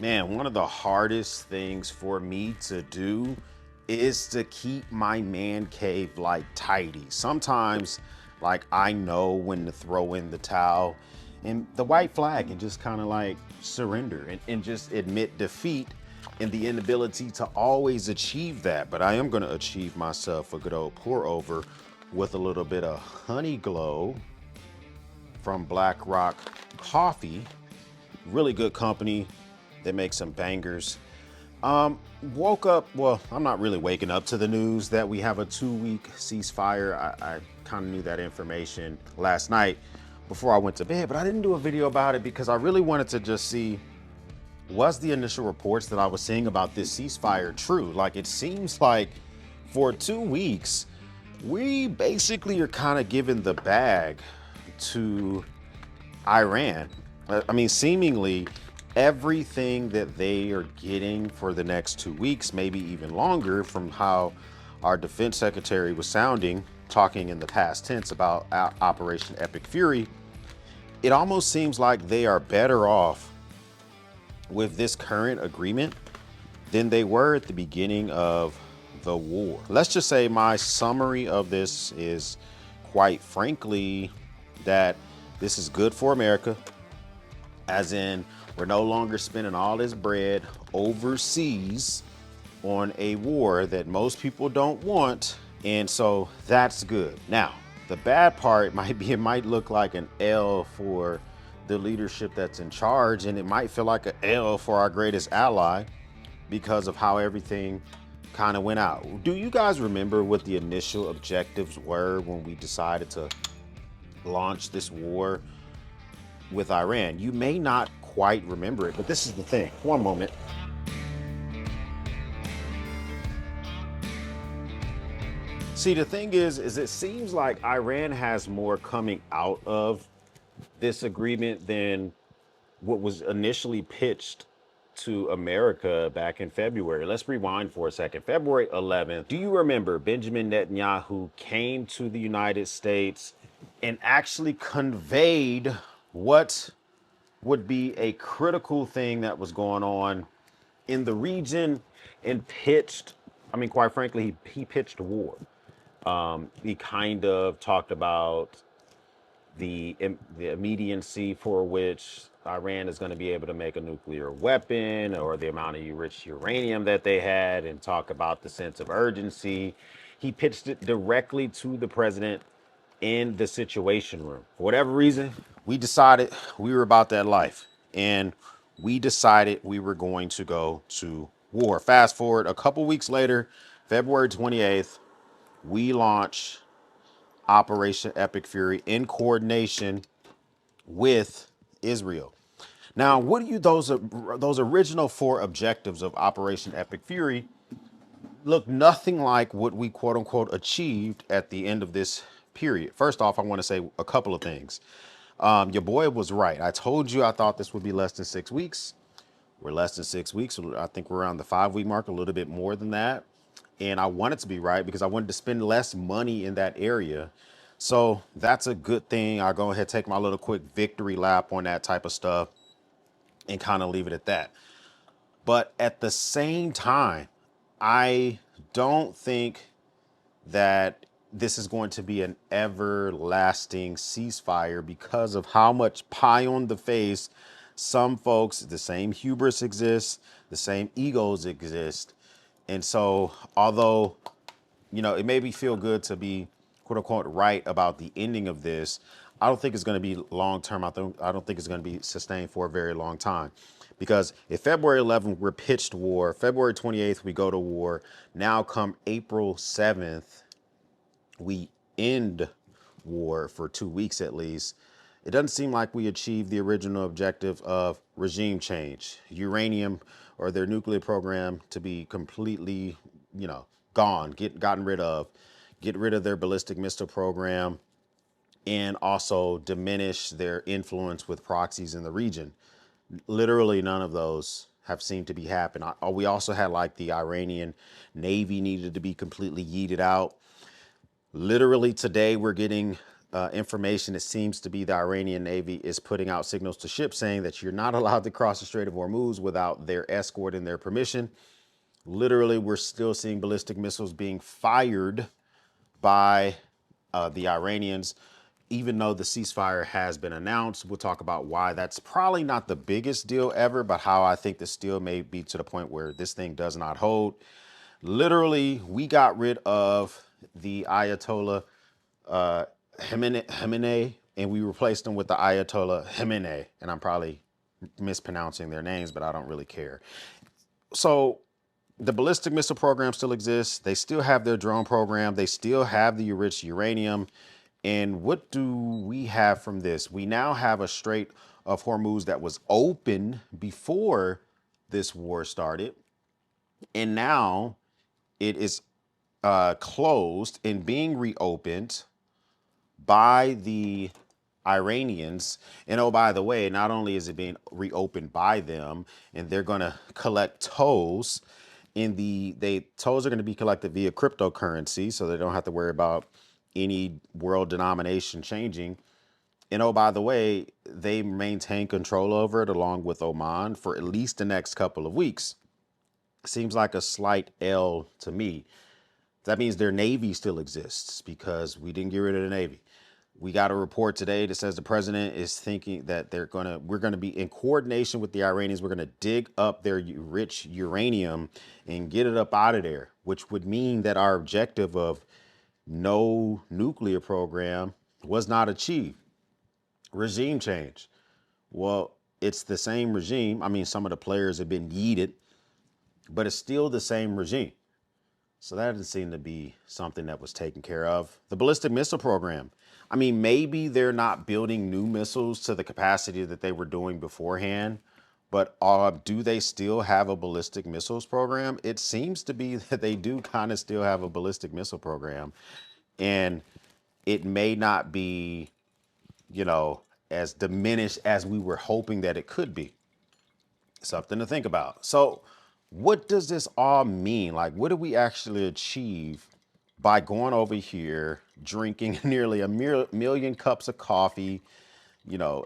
Man, one of the hardest things for me to do is to keep my man cave like tidy. Sometimes, like, I know when to throw in the towel and the white flag and just kind of like surrender and just admit defeat and the inability to always achieve that. But I am going to achieve myself a good old pour over with a little bit of honey glow from Black Rock Coffee. Really good company. They make some bangers. Woke up, well, I'm not really waking up to the news that we have a 2-week ceasefire. I kind of knew that information last night before I went to bed, but I didn't do a video about it because I really wanted to just see, was the initial reports that I was seeing about this ceasefire true? Like, it seems like for 2 weeks, we basically are kind of giving the bag to Iran. I mean, seemingly everything that they are getting for the next 2 weeks, maybe even longer, from how our defense secretary was sounding, talking in the past tense about Operation Epic Fury, it almost seems like they are better off with this current agreement than they were at the beginning of the war. Let's just say my summary of this is, quite frankly, that this is good for America, as in we're no longer spending all this bread overseas on a war that most people don't want. And so that's good. Now, the bad part might be, it might look like an L for the leadership that's in charge, and it might feel like an L for our greatest ally because of how everything kind of went out. Do you guys remember what the initial objectives were when we decided to launch this war with Iran? You may not quite remember it, but this is the thing. One moment. See, the thing is it seems like Iran has more coming out of this agreement than what was initially pitched to America back in February. Let's rewind for a second. February 11th. Do you remember Benjamin Netanyahu came to the United States and actually conveyed what would be a critical thing that was going on in the region and pitched, I mean, quite frankly, he pitched war. He kind of talked about the immediacy for which Iran is going to be able to make a nuclear weapon, or the amount of enriched uranium that they had, and talk about the sense of urgency. He pitched it directly to the president in the Situation Room. For whatever reason, we decided we were about that life, and we decided we were going to go to war. Fast forward a couple weeks later, February 28th, we launch Operation Epic Fury in coordination with Israel. Now, what do you those original 4 objectives of Operation Epic Fury look nothing like what we quote unquote achieved at the end of this period. First off, I want to say a couple of things. Your boy was right. I told you I thought this would be less than 6 weeks. We're less than 6 weeks. I think we're around the 5-week mark, a little bit more than that. And I wanted to be right because I wanted to spend less money in that area. So that's a good thing. I'll go ahead, take my little quick victory lap on that type of stuff and kind of leave it at that. But at the same time, I don't think that this is going to be an everlasting ceasefire because of how much pie on the face some folks, the same hubris exists, the same egos exist. And so, although, it made me feel good to be quote unquote right about the ending of this, I don't think it's going to be long term. I don't think it's going to be sustained for a very long time. Because if February 11th we're pitched war, February 28th we go to war, now come April 7th, we end war for 2 weeks at least. It doesn't seem like we achieved the original objective of regime change, uranium or their nuclear program to be completely, gone, gotten rid of, get rid of their ballistic missile program, and also diminish their influence with proxies in the region. Literally none of those have seemed to be happening. We also had like the Iranian Navy needed to be completely yeeted out. Literally today, we're getting information. It seems to be the Iranian Navy is putting out signals to ships saying that you're not allowed to cross the Strait of Hormuz without their escort and their permission. Literally, we're still seeing ballistic missiles being fired by the Iranians, even though the ceasefire has been announced. We'll talk about why that's probably not the biggest deal ever, but how I think the deal may be to the point where this thing does not hold. Literally, we got rid of the Ayatollah Khamenei, and we replaced them with the Ayatollah Khamenei. And I'm probably mispronouncing their names, but I don't really care. So the ballistic missile program still exists. They still have their drone program. They still have the enriched uranium. And what do we have from this? We now have a Strait of Hormuz that was open before this war started. And now it is closed and being reopened by the Iranians. And oh, by the way, not only is it being reopened by them, and they're going to collect tolls. Tolls are going to be collected via cryptocurrency, so they don't have to worry about any world denomination changing. And oh, by the way, they maintain control over it along with Oman for at least the next couple of weeks. Seems like a slight L to me. That means their Navy still exists because we didn't get rid of the Navy. We got a report today that says the president is thinking that we're gonna be in coordination with the Iranians. We're gonna dig up their rich uranium and get it up out of there, which would mean that our objective of no nuclear program was not achieved. Regime change. Well, it's the same regime. I mean, some of the players have been yeeted, but it's still the same regime. So that doesn't seem to be something that was taken care of. The ballistic missile program. I mean, maybe they're not building new missiles to the capacity that they were doing beforehand, but do they still have a ballistic missiles program? It seems to be that they do kind of still have a ballistic missile program. And it may not be, as diminished as we were hoping that it could be. Something to think about. So what does this all mean? Like, what did we actually achieve by going over here, drinking nearly a million cups of coffee,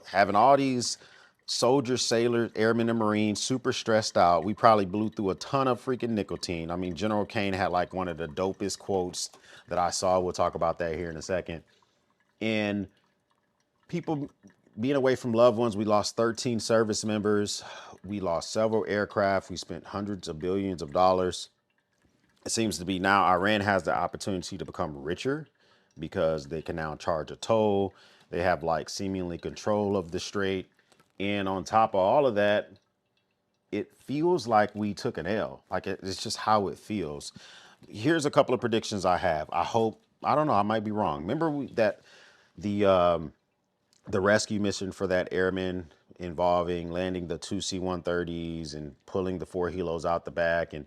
having all these soldiers, sailors, airmen, and Marines super stressed out? We probably blew through a ton of freaking nicotine. I mean, General Kane had like one of the dopest quotes that I saw. We'll talk about that here in a second. And people being away from loved ones, we lost 13 service members. We lost several aircraft. We spent hundreds of billions of dollars. It seems to be now Iran has the opportunity to become richer because they can now charge a toll. They have like seemingly control of the strait. And on top of all of that, it feels like we took an L. Like it's just how it feels. Here's a couple of predictions I have. I don't know, I might be wrong. Remember that the rescue mission for that airman involving landing the 2 C-130s and pulling the 4 helos out the back. And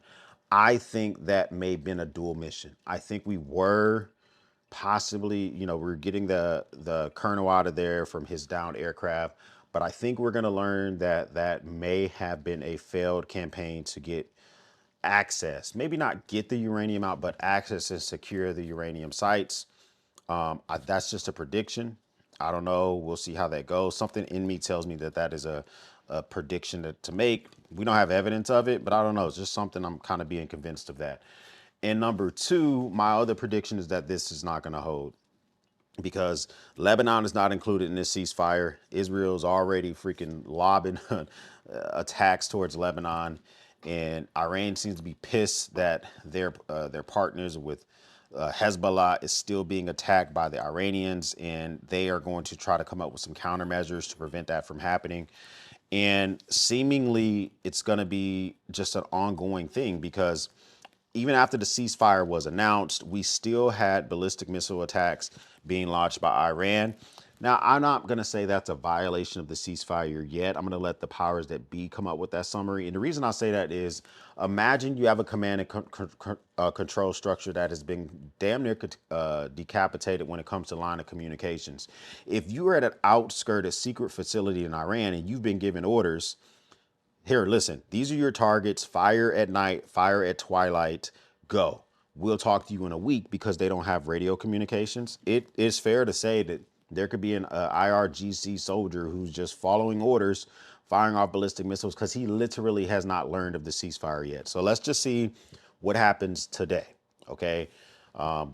I think that may have been a dual mission. I think we were possibly, we're getting the colonel out of there from his downed aircraft. But I think we're going to learn that may have been a failed campaign to get access. Maybe not get the uranium out, but access and secure the uranium sites. That's just a prediction. I don't know. We'll see how that goes. Something in me tells me that is a prediction to make. We don't have evidence of it, but I don't know. It's just something I'm kind of being convinced of that. And number two, my other prediction is that this is not going to hold because Lebanon is not included in this ceasefire. Israel's already freaking lobbing attacks towards Lebanon, and Iran seems to be pissed that their partners with Hezbollah is still being attacked by the Iranians, and they are going to try to come up with some countermeasures to prevent that from happening. And seemingly it's going to be just an ongoing thing because even after the ceasefire was announced, we still had ballistic missile attacks being launched by Iran. Now, I'm not going to say that's a violation of the ceasefire yet. I'm going to let the powers that be come up with that summary. And the reason I say that is imagine you have a command and control structure that has been damn near decapitated when it comes to line of communications. If you are at an outskirt, a secret facility in Iran, and you've been given orders, here, listen, these are your targets, fire at night, fire at twilight, go. we'll talk to you in a week because they don't have radio communications. It is fair to say that there could be an IRGC soldier who's just following orders, firing off ballistic missiles because he literally has not learned of the ceasefire yet. So let's just see what happens today. Okay.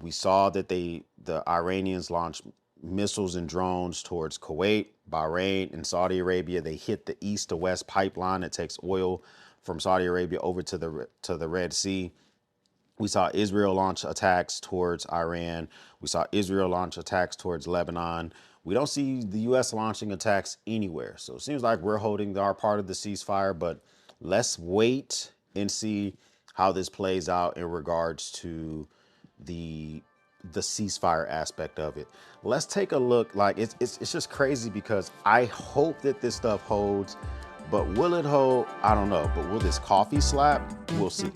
We saw that the Iranians launched missiles and drones towards Kuwait, Bahrain, and Saudi Arabia. They hit the east to west pipeline that takes oil from Saudi Arabia over to the Red Sea. We saw Israel launch attacks towards Iran. We saw Israel launch attacks towards Lebanon. We don't see the U.S. launching attacks anywhere. So it seems like we're holding our part of the ceasefire, but let's wait and see how this plays out in regards to the ceasefire aspect of it. Let's take a look. Like it's just crazy because I hope that this stuff holds, but will it hold? I don't know. But will this coffee slap? We'll see.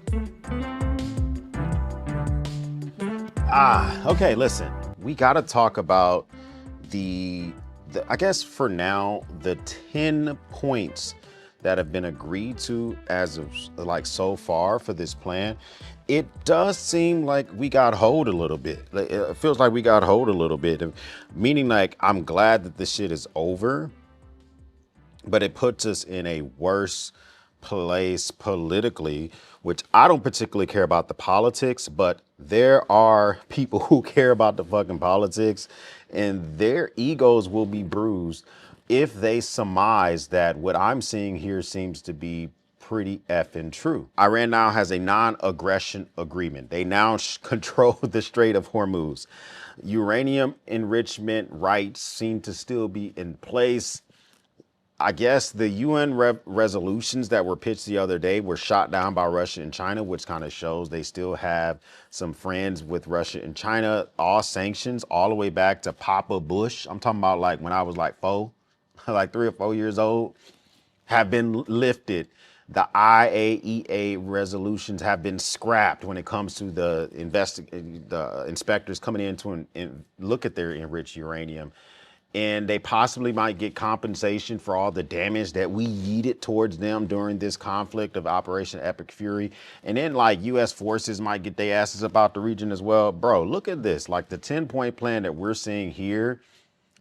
Okay, listen, we got to talk about the, I guess for now, the 10 points that have been agreed to as of like so far for this plan. It does seem like we got hold a little bit. It feels like we got hold a little bit, meaning like I'm glad that this shit is over, but it puts us in a worse place politically, which I don't particularly care about the politics, but there are people who care about the fucking politics, and their egos will be bruised if they surmise that what I'm seeing here seems to be pretty effing true. Iran now has a non-aggression agreement. They now control the Strait of Hormuz. Uranium enrichment rights seem to still be in place. I guess the UN resolutions that were pitched the other day were shot down by Russia and China, which kind of shows they still have some friends with Russia and China. All sanctions all the way back to Papa Bush. I'm talking about like when I was like like 3 or 4 years old, have been lifted. The IAEA resolutions have been scrapped when it comes to the inspectors coming in to look at their enriched uranium. And they possibly might get compensation for all the damage that we yeeted towards them during this conflict of Operation Epic Fury. And then like US forces might get their asses about the region as well. Bro, look at this. Like the 10-point plan that we're seeing here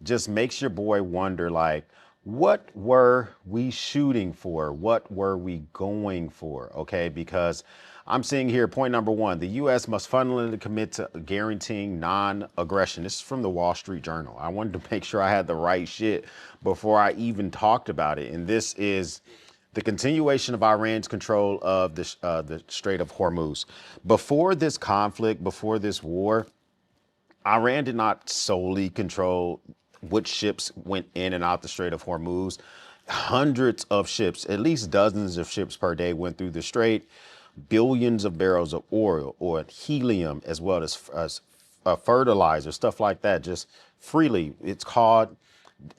just makes your boy wonder, like, what were we shooting for? What were we going for? Okay, because I'm seeing here point number 1, the U.S. must fundamentally commit to guaranteeing non-aggression. This is from the Wall Street Journal. I wanted to make sure I had the right shit before I even talked about it. And this is the continuation of Iran's control of the Strait of Hormuz. Before this conflict, before this war, Iran did not solely control which ships went in and out the Strait of Hormuz. Hundreds of ships, at least dozens of ships per day went through the strait. Billions of barrels of oil or helium, as well as fertilizer, stuff like that, just freely. It's called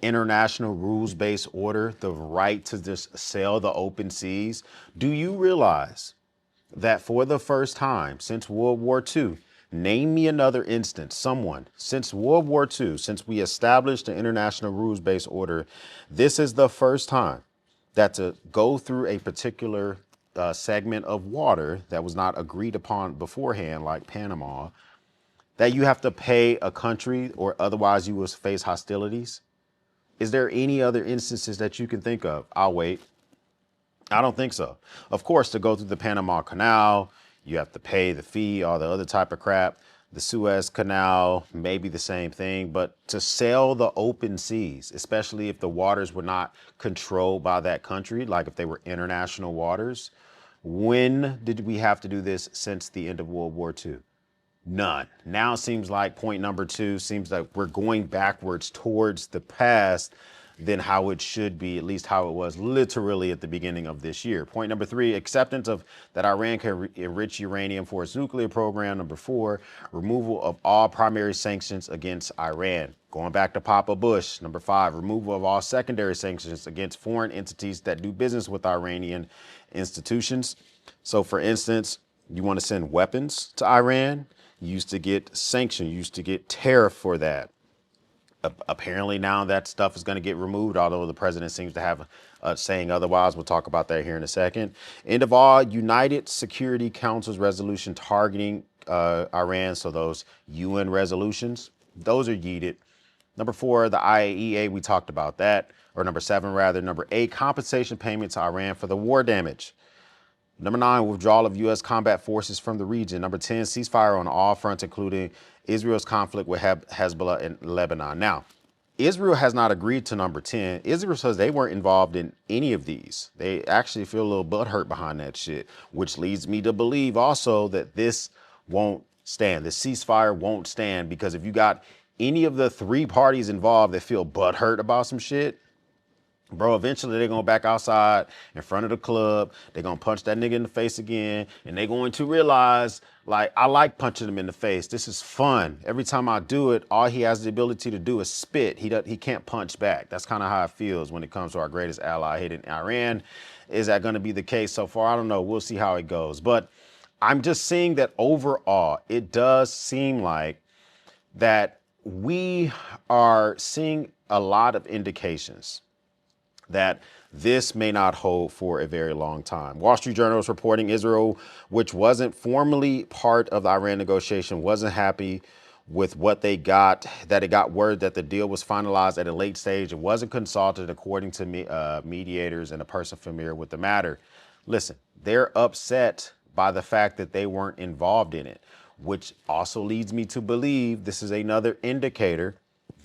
international rules-based order, the right to just sail the open seas. Do you realize that for the first time since World War II, name me another instance, someone, since World War II, since we established the international rules-based order, this is the first time that to go through a particular segment of water that was not agreed upon beforehand, like Panama, that you have to pay a country or otherwise you will face hostilities. Is there any other instances that you can think of? I'll wait. I don't think so. Of course, to go through the Panama Canal, you have to pay the fee, all the other type of crap. The Suez Canal, maybe the same thing, but to sail the open seas, especially if the waters were not controlled by that country, like if they were international waters, when did we have to do this since the end of World War II? None. Now it seems like point number 2 seems like we're going backwards towards the past than how it should be, at least how it was literally at the beginning of this year. Point number 3, acceptance of that Iran can enrich uranium for its nuclear program. Number 4, removal of all primary sanctions against Iran. Going back to Papa Bush. Number 5, removal of all secondary sanctions against foreign entities that do business with Iranian institutions. So for instance, you want to send weapons to Iran, you used to get sanctioned, you used to get tariff for that. Apparently now that stuff is going to get removed, although the president seems to have saying otherwise. We'll talk about that here in a second. End of all United Security Council's resolution targeting Iran. So those UN resolutions, those are yeeted. Number 4, the IAEA, we talked about that. Or number 7, rather. Number 8, compensation payment to Iran for the war damage. Number 9, withdrawal of U.S. combat forces from the region. Number 10, ceasefire on all fronts, including Israel's conflict with Hezbollah in Lebanon. Now, Israel has not agreed to number 10. Israel says they weren't involved in any of these. They actually feel a little butthurt behind that shit, which leads me to believe also that this won't stand. The ceasefire won't stand, because if you got any of the 3 parties involved that feel butthurt about some shit, bro, eventually they're going to back outside in front of the club. They're going to punch that nigga in the face again. And they're going to realize, like, I like punching him in the face. This is fun. Every time I do it, all he has the ability to do is spit. He can't punch back. That's kind of how it feels when it comes to our greatest ally hitting Iran. Is that going to be the case so far? I don't know. We'll see how it goes. But I'm just seeing that overall, it does seem like that we are seeing a lot of indications that this may not hold for a very long time. Wall Street Journal is reporting Israel, which wasn't formally part of the Iran negotiation, wasn't happy with what they got, that it got word that the deal was finalized at a late stage and wasn't consulted, according to mediators and a person familiar with the matter. Listen, they're upset by the fact that they weren't involved in it, which also leads me to believe this is another indicator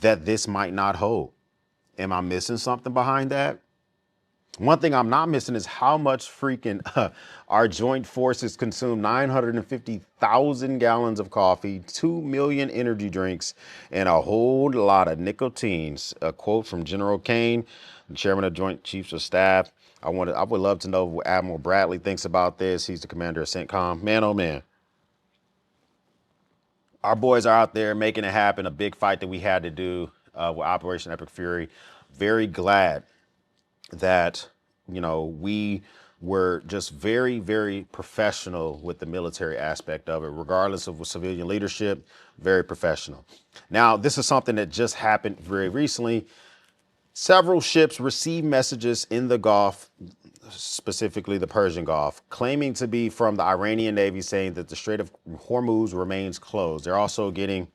that this might not hold. Am I missing something behind that? One thing I'm not missing is how much freaking our joint forces consume 950,000 gallons of coffee, 2 million energy drinks, and a whole lot of nicotines. A quote from General Kane, the chairman of Joint Chiefs of Staff. I would love to know what Admiral Bradley thinks about this. He's the commander of CENTCOM. Man, oh man. Our boys are out there making it happen. A big fight that we had to do with Operation Epic Fury. Very glad that, you know, we were just very, very professional with the military aspect of it, regardless of civilian leadership, very professional. Now, this is something that just happened very recently. Several ships received messages in the Gulf, specifically the Persian Gulf, claiming to be from the Iranian Navy, saying that the Strait of Hormuz remains closed. They're also getting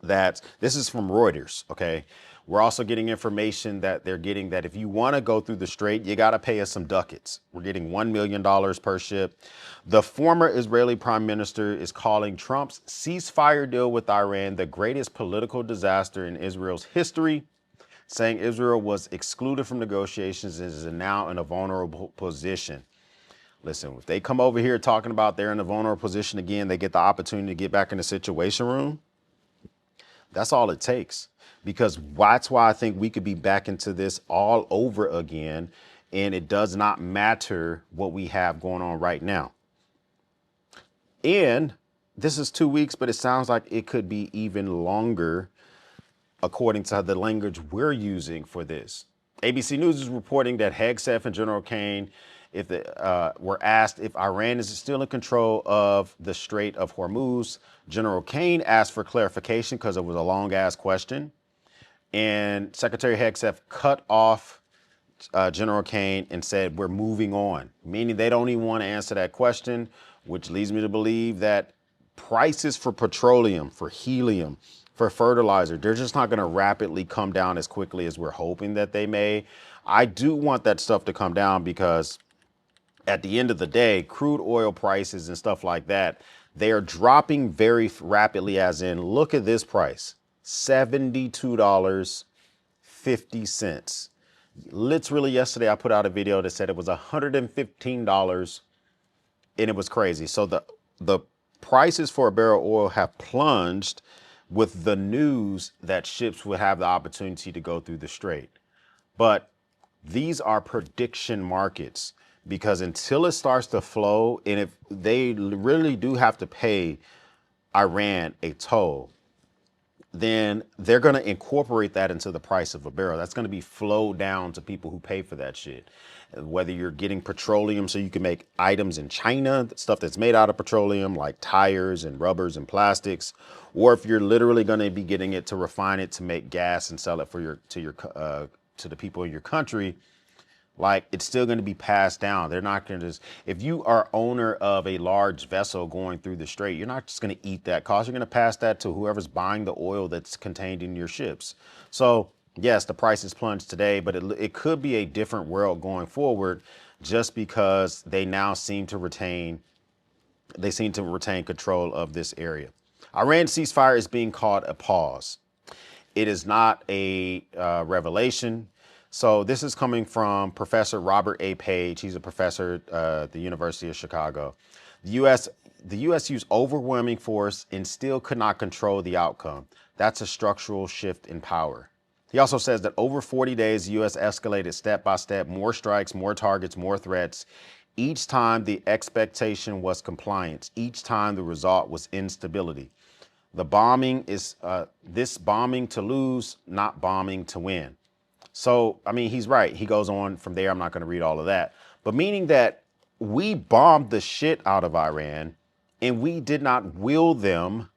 that, this is from Reuters, okay? We're also getting information that they're getting that if you want to go through the strait, you got to pay us some ducats. We're getting $1 million per ship. The former Israeli prime minister is calling Trump's ceasefire deal with Iran the greatest political disaster in Israel's history, saying Israel was excluded from negotiations and is now in a vulnerable position. Listen, if they come over here talking about they're in a vulnerable position again, they get the opportunity to get back in the Situation Room. That's all it takes, because that's why I think we could be back into this all over again. And it does not matter what we have going on right now. And this is 2 weeks, but it sounds like it could be even longer, according to the language we're using for this. ABC News is reporting that Hegseth and General Kane, if were asked if Iran is still in control of the Strait of Hormuz. General Kane asked for clarification because it was a long-ass question. And Secretary Hegseth cut off General Kane and said, we're moving on, meaning they don't even want to answer that question, which leads me to believe that prices for petroleum, for helium, for fertilizer, they're just not going to rapidly come down as quickly as we're hoping that they may. I do want that stuff to come down, because at the end of the day, crude oil prices and stuff like that, they are dropping very rapidly, as in, look at this price, $72.50. Literally yesterday, I put out a video that said it was $115, and it was crazy. So the prices for a barrel of oil have plunged with the news that ships would have the opportunity to go through the strait. But these are prediction markets, because until it starts to flow, and if they really do have to pay Iran a toll, then they're going to incorporate that into the price of a barrel. That's going to be flowed down to people who pay for that shit. Whether you're getting petroleum so you can make items in China, stuff that's made out of petroleum, like tires and rubbers and plastics, or if you're literally going to be getting it to refine it to make gas and sell it for to the people in your country, Like, it's still going to be passed down. They're not going to just, if you are owner of a large vessel going through the strait, you're not just going to eat that cost. You're going to pass that to whoever's buying the oil that's contained in your ships. So yes, the price is plunged today, but it could be a different world going forward, just because they seem to retain control of this area. Iran ceasefire is being called a pause. It is not a revelation. So this is coming from Professor Robert A. Page. He's a professor at the University of Chicago. The U.S. the U.S. used overwhelming force and still could not control the outcome. That's a structural shift in power. He also says that over 40 days, the U.S. escalated step by step, more strikes, more targets, more threats. Each time the expectation was compliance. Each time the result was instability. The bombing is this bombing to lose, not bombing to win. So, I mean, he's right. He goes on from there. I'm not going to read all of that. But meaning that we bombed the shit out of Iran and we did not will them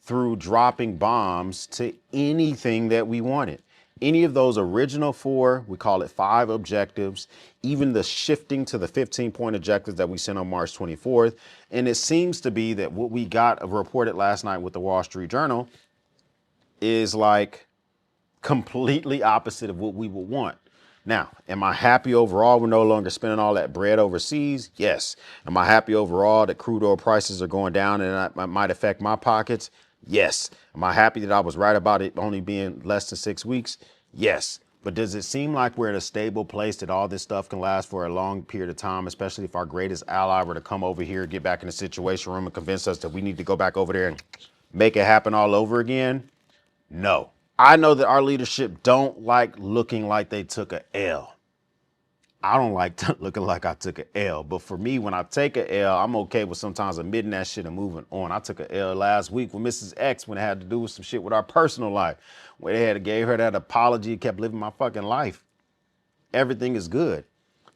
through dropping bombs to anything that we wanted. Any of those original four, we call it 5 objectives, even the shifting to the 15-point objectives that we sent on March 24th. And it seems to be that what we got reported last night with the Wall Street Journal is like completely opposite of what we would want. Now, am I happy overall we're no longer spending all that bread overseas? Yes. Am I happy overall that crude oil prices are going down and that might affect my pockets? Yes. Am I happy that I was right about it only being less than 6 weeks? Yes. But does it seem like we're in a stable place that all this stuff can last for a long period of time, especially if our greatest ally were to come over here, get back in the situation room and convince us that we need to go back over there and make it happen all over again? No. I know that our leadership don't like looking like they took a L. I don't like looking like I took a L. But for me, when I take a L, I'm okay with sometimes admitting that shit and moving on. I took a L last week with Mrs. X when it had to do with some shit with our personal life, where they gave her that apology, kept living my fucking life. Everything is good.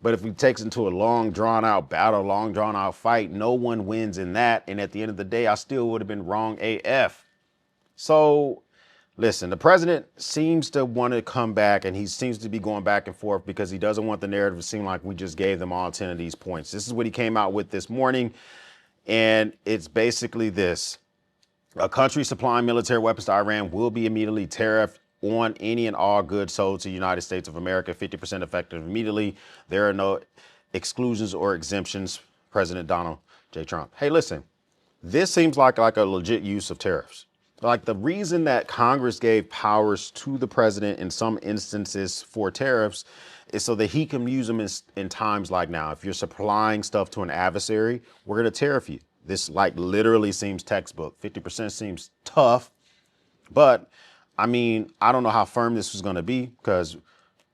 But if it takes into a long drawn out battle, long drawn out fight, no one wins in that. And at the end of the day, I still would have been wrong AF. So listen, the president seems to want to come back, and he seems to be going back and forth because he doesn't want the narrative to seem like we just gave them all 10 of these points. This is what he came out with this morning, and it's basically this. A country supplying military weapons to Iran will be immediately tariffed on any and all goods sold to the United States of America, 50% effective immediately. There are no exclusions or exemptions, President Donald J. Trump. Hey, listen, this seems like a legit use of tariffs. Like, the reason that Congress gave powers to the president in some instances for tariffs is so that he can use them in times like now. If you're supplying stuff to an adversary, we're going to tariff you. This like literally seems textbook. 50% seems tough, but I mean, I don't know how firm this was going to be because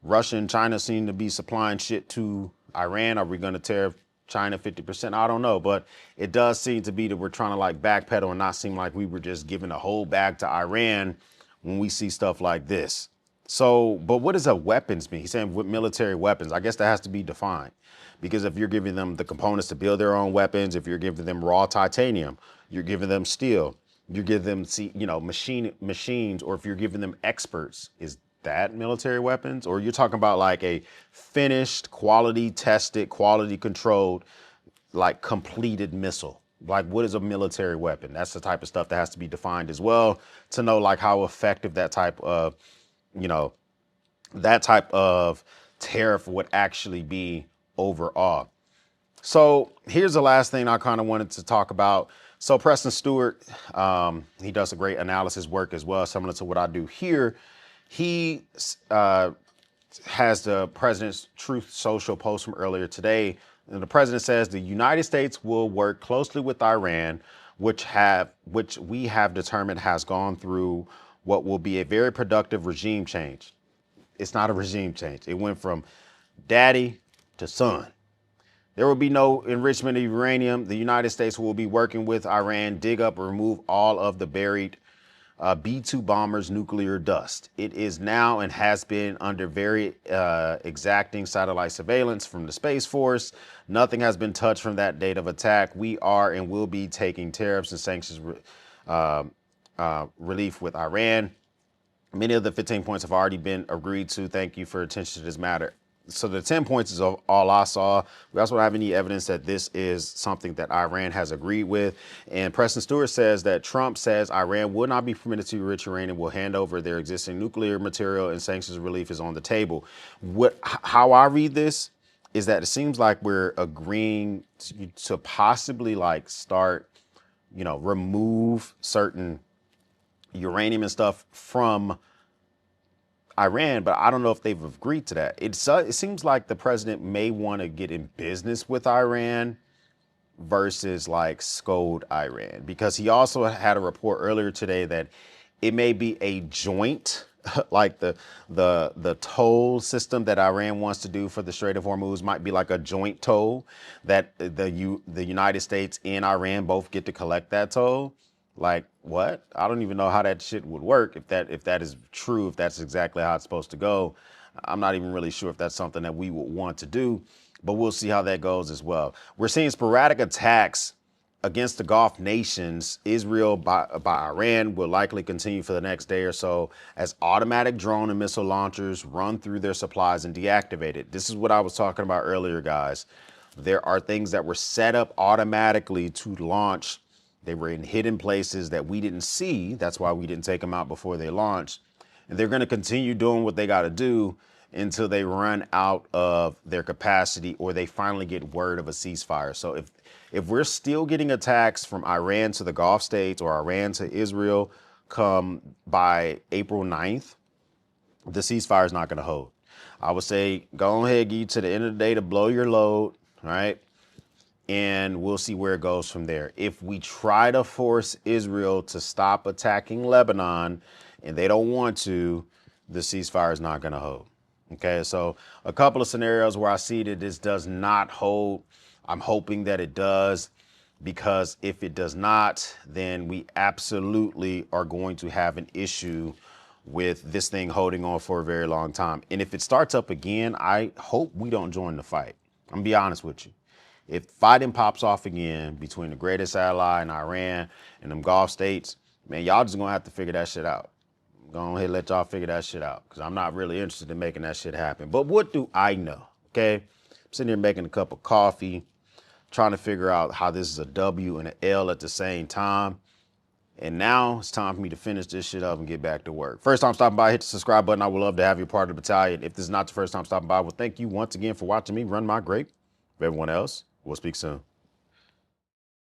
Russia and China seem to be supplying shit to Iran. Are we going to tariff China 50%? I don't know, but it does seem to be that we're trying to like backpedal and not seem like we were just giving a whole bag to Iran when we see stuff like this. So, but what does a weapons mean? He's saying with military weapons. I guess that has to be defined, because if you're giving them the components to build their own weapons, if you're giving them raw titanium, you're giving them steel, you're giving them, machines, or if you're giving them experts, is that military weapons? Or you're talking about like a finished, quality tested, quality controlled, like completed missile? Like, what is a military weapon? That's the type of stuff that has to be defined as well to know like how effective that type of, tariff would actually be overall. So here's the last thing I kind of wanted to talk about. So Preston Stewart, he does a great analysis work as well, similar to what I do here. He has the president's Truth Social post from earlier today. And the president says the United States will work closely with Iran, which we have determined has gone through what will be a very productive regime change. It's not a regime change. It went from daddy to son. There will be no enrichment of uranium. The United States will be working with Iran, dig up or remove all of the buried B-2 bombers' nuclear dust. It is now and has been under very exacting satellite surveillance from the Space Force. Nothing has been touched from that date of attack. We are and will be taking tariffs and sanctions relief with Iran. Many of the 15 points have already been agreed to. Thank you for attention to this matter. So the 10 points is all I saw. We also don't have any evidence that this is something that Iran has agreed with. And Preston Stewart says that Trump says Iran will not be permitted to enrich uranium, will hand over their existing nuclear material, and sanctions relief is on the table. How I read this is that it seems like we're agreeing to possibly like start, remove certain uranium and stuff from Iran, but I don't know if they've agreed to that. It seems like the president may want to get in business with Iran versus like scold Iran, because he also had a report earlier today that it may be a joint like the toll system that Iran wants to do for the Strait of Hormuz might be like a joint toll that the United States and Iran both get to collect that toll. Like what? I don't even know how that shit would work if that is true, if that's exactly how it's supposed to go. I'm not even really sure if that's something that we would want to do, but we'll see how that goes as well. We're seeing sporadic attacks against the Gulf nations. Israel by Iran will likely continue for the next day or so as automatic drone and missile launchers run through their supplies and deactivated. This is what I was talking about earlier, guys. There are things that were set up automatically to launch. They were in hidden places that we didn't see. That's why we didn't take them out before they launched. And they're going to continue doing what they got to do until they run out of their capacity or they finally get word of a ceasefire. So if we're still getting attacks from Iran to the Gulf states or Iran to Israel come by April 9th, the ceasefire is not going to hold. I would say go ahead, get you to the end of the day to blow your load, right? And we'll see where it goes from there. If we try to force Israel to stop attacking Lebanon and they don't want to, the ceasefire is not going to hold. Okay, so a couple of scenarios where I see that this does not hold. I'm hoping that it does, because if it does not, then we absolutely are going to have an issue with this thing holding on for a very long time. And if it starts up again, I hope we don't join the fight. I'm gonna be honest with you. If fighting pops off again between the greatest ally and Iran and them Gulf states, man, y'all just gonna have to figure that shit out. Go ahead and let y'all figure that shit out, because I'm not really interested in making that shit happen. But what do I know? Okay, I'm sitting here making a cup of coffee, trying to figure out how this is a W and an L at the same time. And now it's time for me to finish this shit up and get back to work. First time stopping by, hit the subscribe button. I would love to have you part of the battalion. If this is not the first time stopping by, well, thank you once again for watching me run my grape. For everyone else, we'll speak soon.